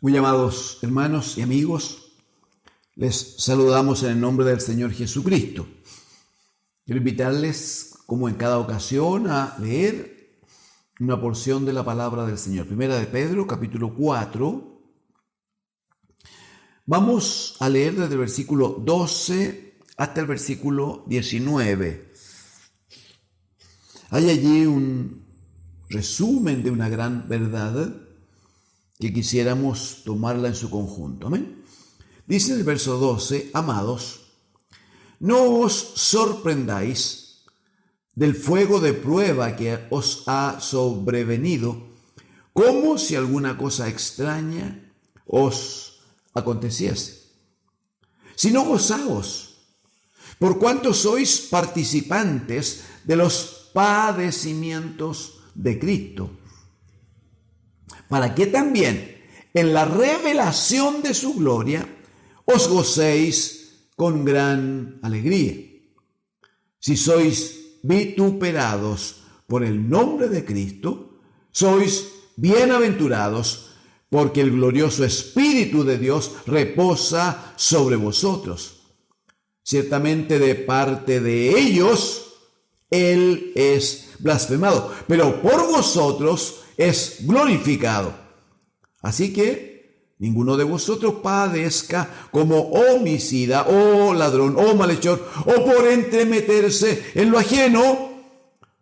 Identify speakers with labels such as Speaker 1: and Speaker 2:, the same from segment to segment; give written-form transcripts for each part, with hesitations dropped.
Speaker 1: Muy amados hermanos y amigos, les saludamos en el nombre del Señor Jesucristo. Quiero invitarles, como en cada ocasión, a leer una porción de la palabra del Señor. Primera de Pedro, capítulo 4. Vamos a leer desde el versículo 12 hasta el versículo 19. Hay allí un resumen de una gran verdad que quisiéramos tomarla en su conjunto. Amén. Dice en el verso 12: amados, no os sorprendáis del fuego de prueba que os ha sobrevenido, como si alguna cosa extraña os aconteciese, sino gozaos, por cuanto sois participantes de los padecimientos de Cristo, para que también en la revelación de su gloria os gocéis con gran alegría. Si sois vituperados por el nombre de Cristo, sois bienaventurados, porque el glorioso Espíritu de Dios reposa sobre vosotros. Ciertamente de parte de ellos Él es blasfemado, pero por vosotros es glorificado. Así que ninguno de vosotros padezca como homicida, o ladrón, o malhechor, o por entremeterse en lo ajeno.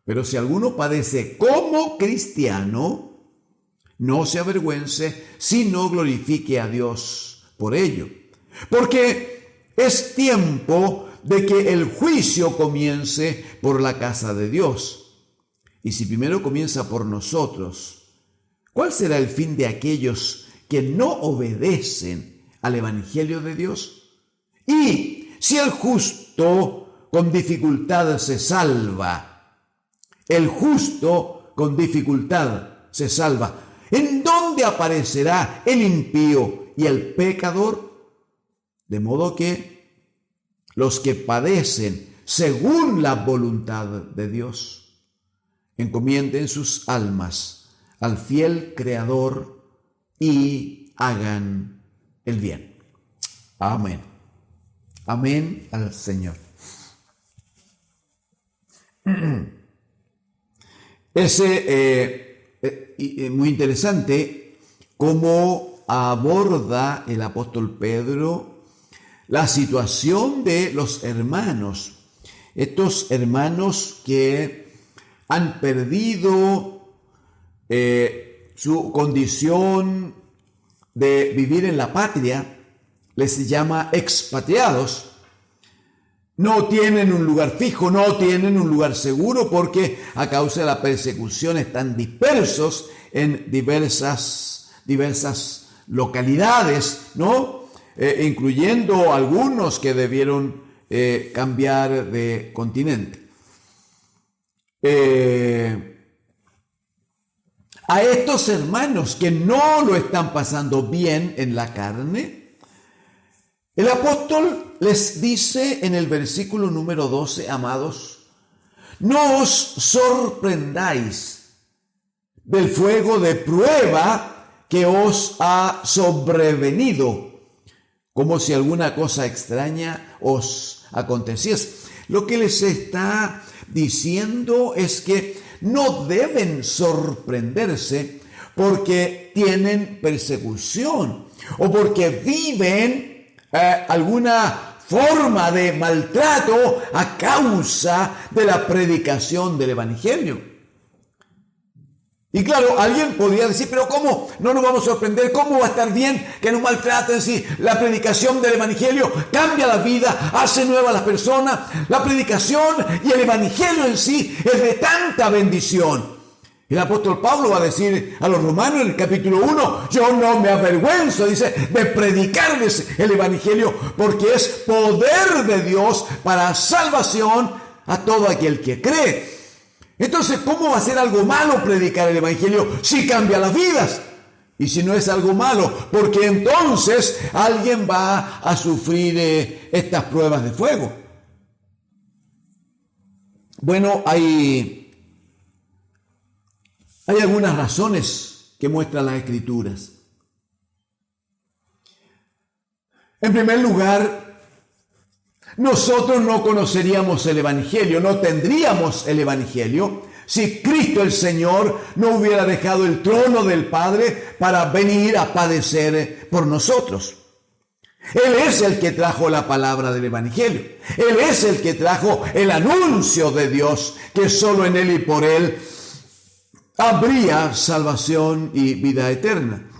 Speaker 1: Pero si alguno padece como cristiano, no se avergüence, sino glorifique a Dios por ello. Porque es tiempo de que el juicio comience por la casa de Dios. Y si primero comienza por nosotros, ¿cuál será el fin de aquellos que no obedecen al Evangelio de Dios? Y si el justo con dificultad se salva, el justo con dificultad se salva, ¿en dónde aparecerá el impío y el pecador? De modo que los que padecen según la voluntad de Dios encomienden sus almas al fiel Creador y hagan el bien. Amén. Amén al Señor. Es muy interesante cómo aborda el apóstol Pedro la situación de los hermanos. Estos hermanos que han perdido su condición de vivir en la patria, les llama expatriados. No tienen un lugar fijo, no tienen un lugar seguro, porque a causa de la persecución están dispersos en diversas localidades, ¿no? Incluyendo algunos que debieron cambiar de continente. A estos hermanos que no lo están pasando bien en la carne, el apóstol les dice en el versículo número 12: amados, no os sorprendáis del fuego de prueba que os ha sobrevenido, como si alguna cosa extraña os aconteciese. Lo que les está diciendo es que no deben sorprenderse porque tienen persecución o porque viven alguna forma de maltrato a causa de la predicación del Evangelio. Y claro, alguien podría decir: pero ¿cómo no nos vamos a sorprender? ¿Cómo va a estar bien que nos maltraten si la predicación del Evangelio cambia la vida, hace nueva a las personas? La predicación y el Evangelio en sí es de tanta bendición. El apóstol Pablo va a decir a los romanos en el capítulo 1: yo no me avergüenzo, dice, de predicarles el Evangelio, porque es poder de Dios para salvación a todo aquel que cree. Entonces, ¿cómo va a ser algo malo predicar el Evangelio si cambia las vidas? Y si no es algo malo, porque entonces alguien va a sufrir estas pruebas de fuego. Bueno, hay algunas razones que muestran las Escrituras. En primer lugar, nosotros no conoceríamos el Evangelio, no tendríamos el Evangelio, si Cristo el Señor no hubiera dejado el trono del Padre para venir a padecer por nosotros. Él es el que trajo la palabra del Evangelio. Él es el que trajo el anuncio de Dios, que solo en Él y por Él habría salvación y vida eterna.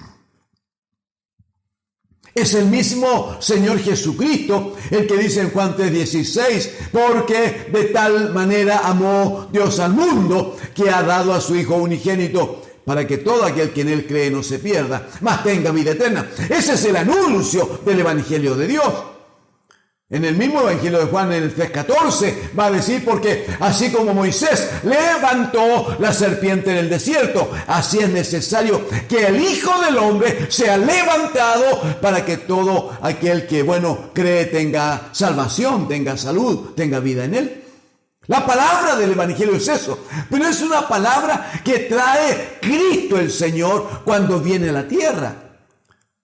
Speaker 1: Es el mismo Señor Jesucristo el que dice en Juan 3:16, porque de tal manera amó Dios al mundo que ha dado a su Hijo unigénito, para que todo aquel que en Él cree no se pierda, mas tenga vida eterna. Ese es el anuncio del Evangelio de Dios. En el mismo Evangelio de Juan, en el 3:14, va a decir, porque así como Moisés levantó la serpiente en el desierto, así es necesario que el Hijo del Hombre sea levantado para que todo aquel que, cree tenga salvación, tenga salud, tenga vida en Él. La palabra del Evangelio es eso, pero es una palabra que trae Cristo el Señor cuando viene a la tierra.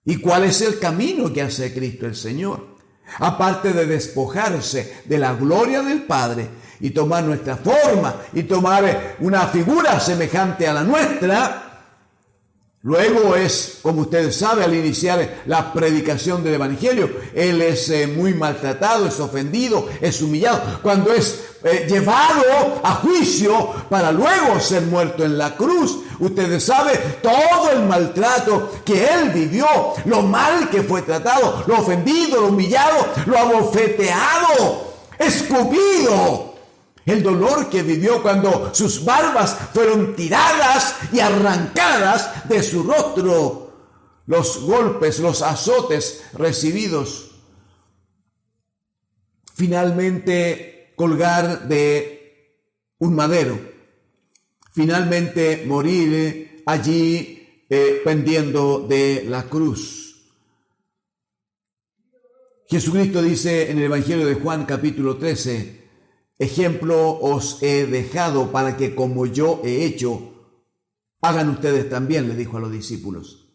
Speaker 1: ¿Y cuál es el camino que hace Cristo el Señor? Aparte de despojarse de la gloria del Padre y tomar nuestra forma y tomar una figura semejante a la nuestra, luego es, como ustedes saben, al iniciar la predicación del Evangelio, Él es muy maltratado, es ofendido, es humillado, cuando es llevado a juicio para luego ser muerto en la cruz. Ustedes saben todo el maltrato que Él vivió, lo mal que fue tratado, lo ofendido, lo humillado, lo abofeteado, escupido. El dolor que vivió cuando sus barbas fueron tiradas y arrancadas de su rostro. Los golpes, los azotes recibidos. Finalmente colgar de un madero. Finalmente morir allí pendiendo de la cruz. Jesucristo dice en el Evangelio de Juan capítulo 13, ejemplo os he dejado para que como yo he hecho, hagan ustedes también, le dijo a los discípulos.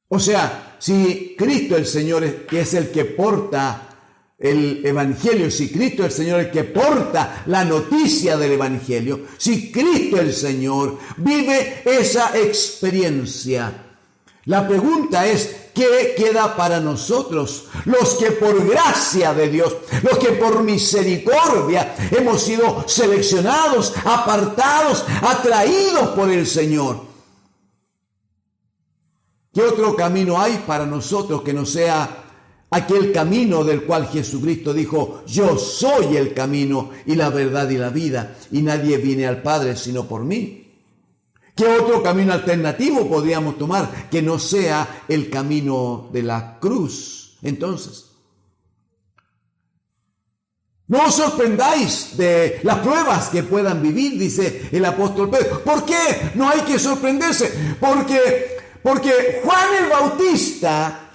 Speaker 1: O sea, si Cristo el Señor, que es el que porta el Evangelio, si Cristo el Señor es el que porta la noticia del Evangelio, si Cristo el Señor vive esa experiencia, la pregunta es, ¿qué queda para nosotros, los que por gracia de Dios, los que por misericordia hemos sido seleccionados, apartados, atraídos por el Señor? ¿Qué otro camino hay para nosotros que no sea aquel camino del cual Jesucristo dijo, yo soy el camino y la verdad y la vida, y nadie viene al Padre sino por mí? ¿Qué otro camino alternativo podríamos tomar que no sea el camino de la cruz? Entonces, no os sorprendáis de las pruebas que puedan vivir, dice el apóstol Pedro. ¿Por qué no hay que sorprenderse? Porque Juan el Bautista,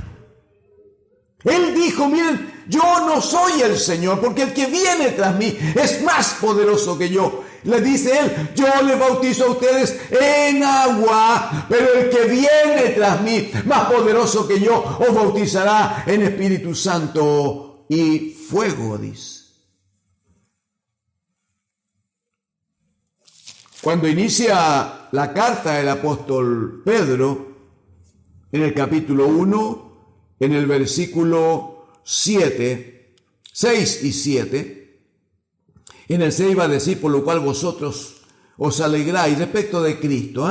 Speaker 1: él dijo, miren, yo no soy el Señor, porque el que viene tras mí es más poderoso que yo. Le dice él, yo les bautizo a ustedes en agua, pero el que viene tras mí, más poderoso que yo, os bautizará en Espíritu Santo y fuego, dice. Cuando inicia la carta del apóstol Pedro, en el capítulo 1, en el versículo 7, 6 y 7, en el 6 va a decir, por lo cual vosotros os alegráis respecto de Cristo,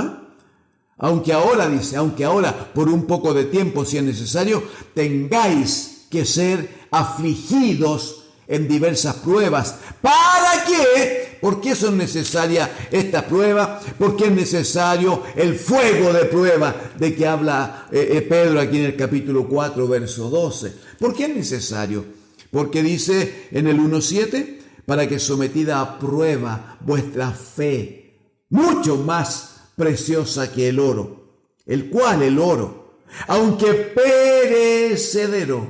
Speaker 1: aunque ahora, dice, aunque ahora por un poco de tiempo, si es necesario, tengáis que ser afligidos en diversas pruebas. ¿Para qué? ¿Por qué son necesarias estas pruebas? Porque es necesario el fuego de prueba de que habla Pedro aquí en el capítulo 4, verso 12. ¿Por qué es necesario? Porque dice en el 1:7, para que sometida a prueba vuestra fe, mucho más preciosa que el oro, el cual el oro, aunque perecedero,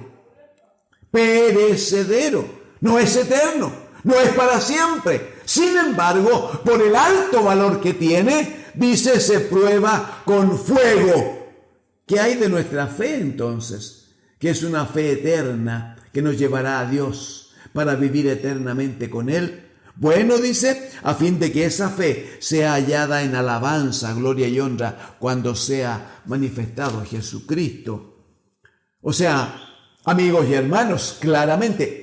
Speaker 1: no es eterno, no es para siempre. Sin embargo, por el alto valor que tiene, dice, se prueba con fuego. ¿Qué hay de nuestra fe entonces? que es una fe eterna que nos llevará a Dios para vivir eternamente con Él? Bueno, dice, a fin de que esa fe sea hallada en alabanza, gloria y honra cuando sea manifestado Jesucristo. O sea, amigos y hermanos, claramente,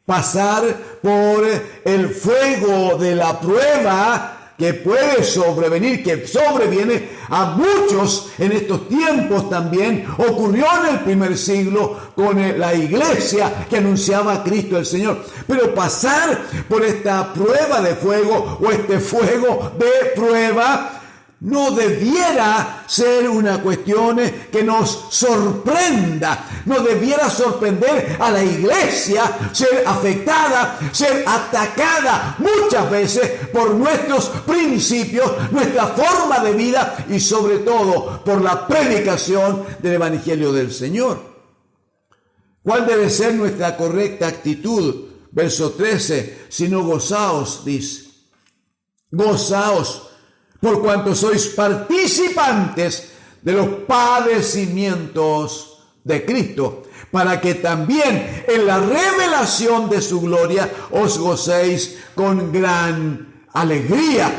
Speaker 1: pasar por el fuego de la prueba que puede sobrevenir, que sobreviene a muchos en estos tiempos también. Ocurrió en el primer siglo con la iglesia que anunciaba a Cristo el Señor. Pero pasar por esta prueba de fuego o este fuego de prueba no debiera ser una cuestión que nos sorprenda. No debiera sorprender a la iglesia ser afectada, ser atacada muchas veces por nuestros principios, nuestra forma de vida y sobre todo por la predicación del Evangelio del Señor. ¿Cuál debe ser nuestra correcta actitud? Verso 13, sino gozaos, dice. Gozaos, por cuanto sois participantes de los padecimientos de Cristo, para que también en la revelación de su gloria os gocéis con gran alegría.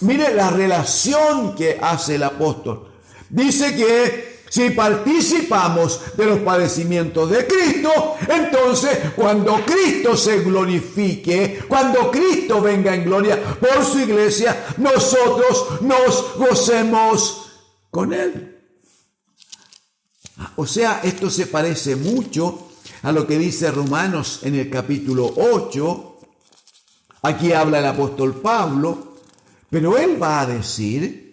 Speaker 1: Mire la relación que hace el apóstol. Dice que si participamos de los padecimientos de Cristo, entonces cuando Cristo se glorifique, cuando Cristo venga en gloria por su iglesia, nosotros nos gocemos con Él. O sea, esto se parece mucho a lo que dice Romanos en el capítulo 8. Aquí habla el apóstol Pablo, pero él va a decir,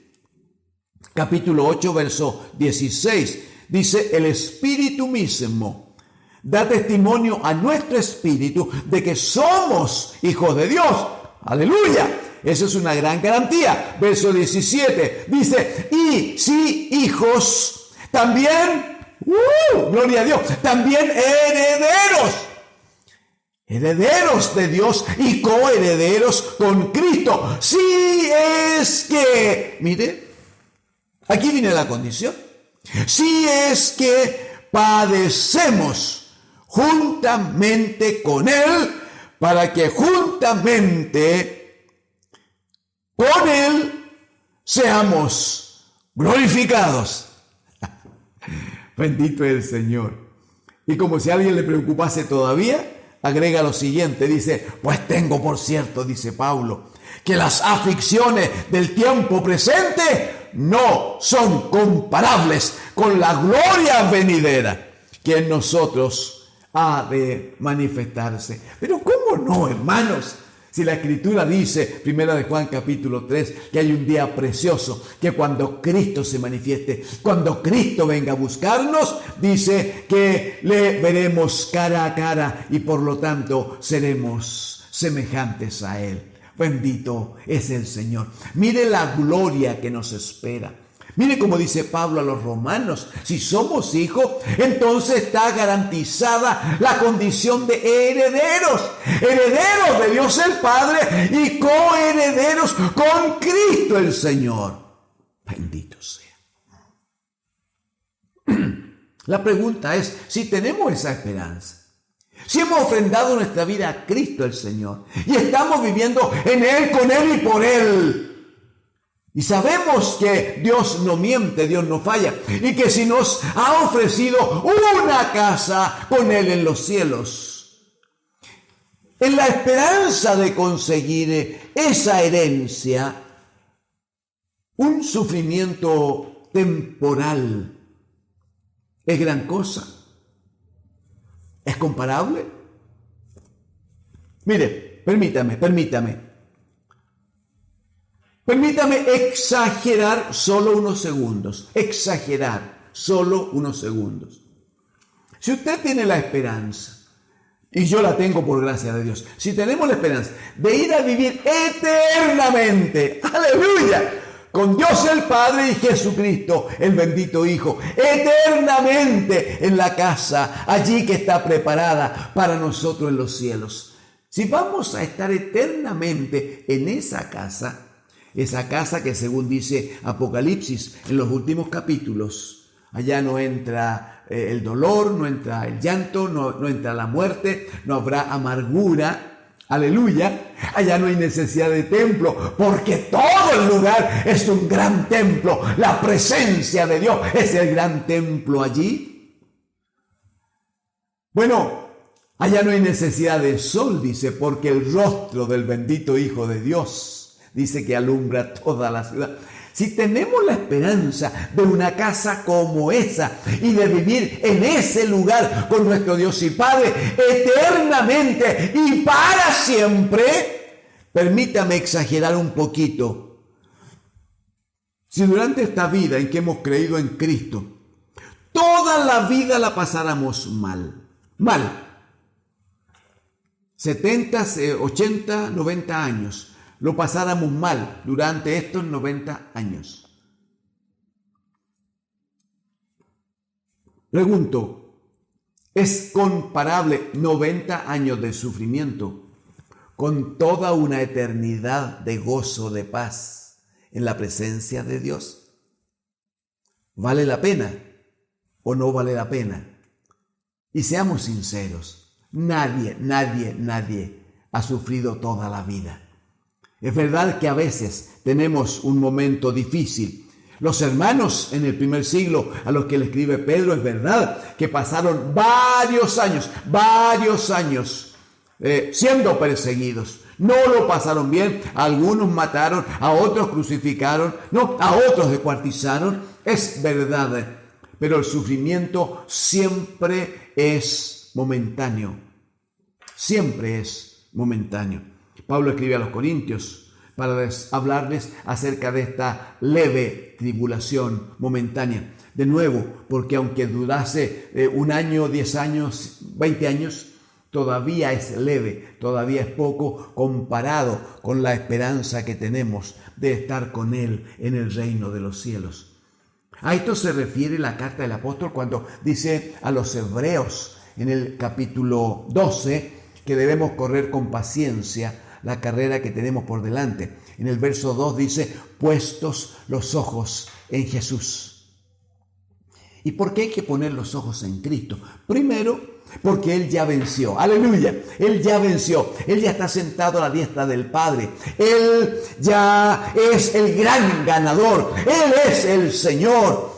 Speaker 1: capítulo 8, verso 16, dice, el Espíritu mismo da testimonio a nuestro espíritu de que somos hijos de Dios. ¡Aleluya! Esa es una gran garantía. Verso 17 dice, y si hijos, también, gloria a Dios, también herederos de Dios y coherederos con Cristo. Si es que, mire, aquí viene la condición. Si es que padecemos juntamente con Él, para que juntamente con Él seamos glorificados. Bendito es el Señor. Y como si a alguien le preocupase todavía, agrega lo siguiente, dice, pues tengo por cierto, dice Pablo, que las aflicciones del tiempo presente no son comparables con la gloria venidera que en nosotros ha de manifestarse. Pero ¿cómo no, hermanos? Si la Escritura dice, primera de Juan capítulo 3, que hay un día precioso, que cuando Cristo se manifieste, cuando Cristo venga a buscarnos, dice que le veremos cara a cara y por lo tanto seremos semejantes a Él. Bendito es el Señor. Mire la gloria que nos espera. Mire cómo dice Pablo a los romanos, si somos hijos, entonces está garantizada la condición de herederos, herederos de Dios el Padre y coherederos con Cristo el Señor. Bendito sea. La pregunta es, si tenemos esa esperanza, si hemos ofrendado nuestra vida a Cristo el Señor y estamos viviendo en Él, con Él y por Él, y sabemos que Dios no miente, Dios no falla, y que si nos ha ofrecido una casa con Él en los cielos, en la esperanza de conseguir esa herencia, un sufrimiento temporal es gran cosa. ¿Es comparable? Mire, permítame exagerar solo unos segundos. Si usted tiene la esperanza, y yo la tengo por gracia de Dios, si tenemos la esperanza de ir a vivir eternamente, aleluya, con Dios el Padre y Jesucristo, el bendito Hijo, eternamente en la casa, allí que está preparada para nosotros en los cielos. Si vamos a estar eternamente en esa casa que según dice Apocalipsis en los últimos capítulos, Allá no entra el dolor, no entra el llanto, no entra la muerte, no habrá amargura. Aleluya. Allá no hay necesidad de templo, porque todo el lugar es un gran templo. La presencia de Dios es el gran templo allí. Bueno, allá no hay necesidad de sol, dice, porque el rostro del bendito Hijo de Dios dice que alumbra toda la ciudad. Si tenemos la esperanza de una casa como esa y de vivir en ese lugar con nuestro Dios y Padre eternamente y para siempre, permítame exagerar un poquito. Si durante esta vida en que hemos creído en Cristo, toda la vida la pasáramos mal, 70, 80, 90 años, lo pasáramos mal durante estos 90 años. Pregunto, ¿es comparable 90 años de sufrimiento con toda una eternidad de gozo, de paz en la presencia de Dios? ¿Vale la pena o no vale la pena? Y seamos sinceros, nadie ha sufrido toda la vida. Es verdad que a veces tenemos un momento difícil. Los hermanos en el primer siglo a los que le escribe Pedro, es verdad que pasaron varios años siendo perseguidos. No lo pasaron bien, a algunos mataron, a otros crucificaron, a otros descuartizaron. Es verdad, pero el sufrimiento siempre es momentáneo. Siempre es momentáneo. Pablo escribe a los Corintios para hablarles acerca de esta leve tribulación momentánea. De nuevo, porque aunque durase 1 año, 10 años, 20 años, todavía es leve, todavía es poco comparado con la esperanza que tenemos de estar con Él en el reino de los cielos. A esto se refiere la carta del apóstol cuando dice a los hebreos en el capítulo 12 que debemos correr con paciencia la carrera que tenemos por delante. En el verso 2 dice, puestos los ojos en Jesús. ¿Y por qué hay que poner los ojos en Cristo? Primero, porque Él ya venció. Aleluya. Él ya venció. Él ya está sentado a la diestra del Padre. Él ya es el gran ganador. Él es el Señor.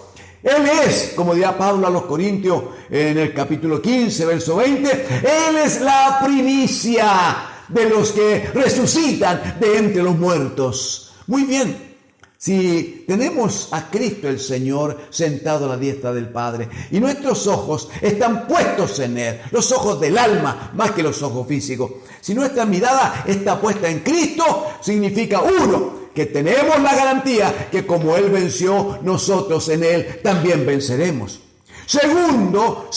Speaker 1: Él es, como dirá Pablo a los Corintios en el capítulo 15, verso 20, Él es la primicia de los que resucitan de entre los muertos. Muy bien, si tenemos a Cristo el Señor sentado a la diestra del Padre y nuestros ojos están puestos en Él, los ojos del alma más que los ojos físicos, si nuestra mirada está puesta en Cristo, significa uno, que tenemos la garantía que como Él venció, nosotros en Él también venceremos. Segundo,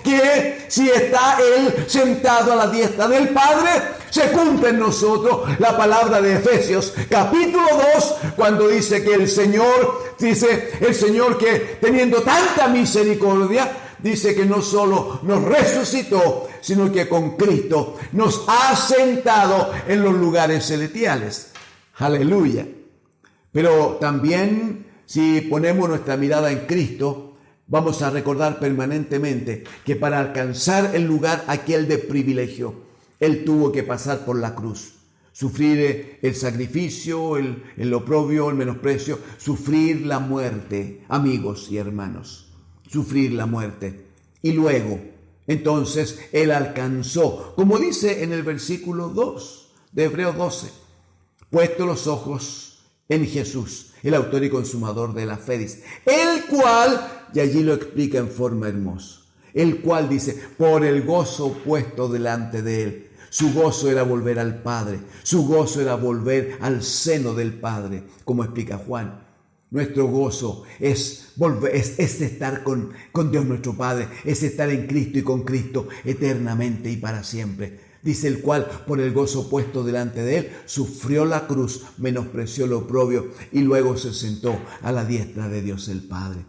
Speaker 1: que si está Él sentado a la diestra del Padre, se cumple en nosotros la palabra de Efesios, capítulo 2, cuando dice que el Señor que teniendo tanta misericordia, dice que no solo nos resucitó, sino que con Cristo nos ha sentado en los lugares celestiales. Aleluya. Pero también, si ponemos nuestra mirada en Cristo, vamos a recordar permanentemente que para alcanzar el lugar aquel de privilegio, Él tuvo que pasar por la cruz, sufrir el sacrificio, el oprobio, el menosprecio, sufrir la muerte, amigos y hermanos, sufrir la muerte. Y luego, entonces, Él alcanzó, como dice en el versículo 2 de Hebreos 12, puesto los ojos en Jesús, el autor y consumador de la fe, dice, el cual, y allí lo explica en forma hermosa, el cual dice, por el gozo puesto delante de Él, su gozo era volver al Padre, su gozo era volver al seno del Padre, como explica Juan. Nuestro gozo es estar con Dios nuestro Padre, es estar en Cristo y con Cristo eternamente y para siempre. Dice el cual, por el gozo puesto delante de Él, sufrió la cruz, menospreció lo oprobio y luego se sentó a la diestra de Dios el Padre.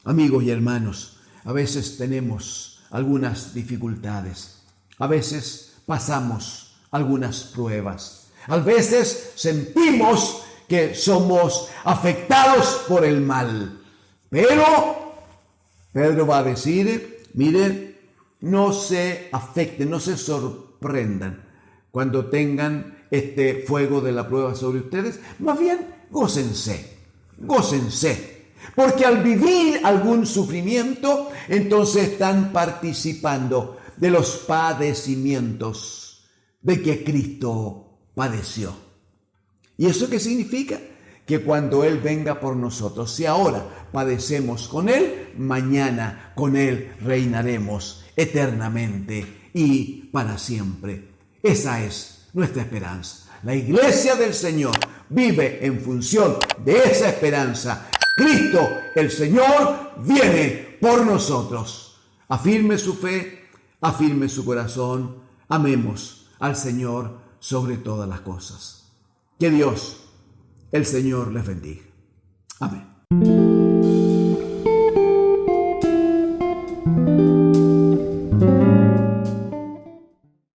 Speaker 1: Amigos y hermanos, a veces tenemos algunas dificultades, a veces pasamos algunas pruebas, a veces sentimos que somos afectados por el mal, pero Pedro va a decir, mire, no se afecten, no se sorprendan cuando tengan este fuego de la prueba sobre ustedes. Más bien, gócense, gócense. Porque al vivir algún sufrimiento, entonces están participando de los padecimientos de que Cristo padeció. ¿Y eso qué significa? Que cuando Él venga por nosotros, si ahora padecemos con Él, mañana con Él reinaremos eternamente y para siempre. Esa es nuestra esperanza. La iglesia del Señor vive en función de esa esperanza. Cristo, el Señor, viene por nosotros. Afirme su fe, afirme su corazón. Amemos al Señor sobre todas las cosas. Que Dios, el Señor, les bendiga. Amén.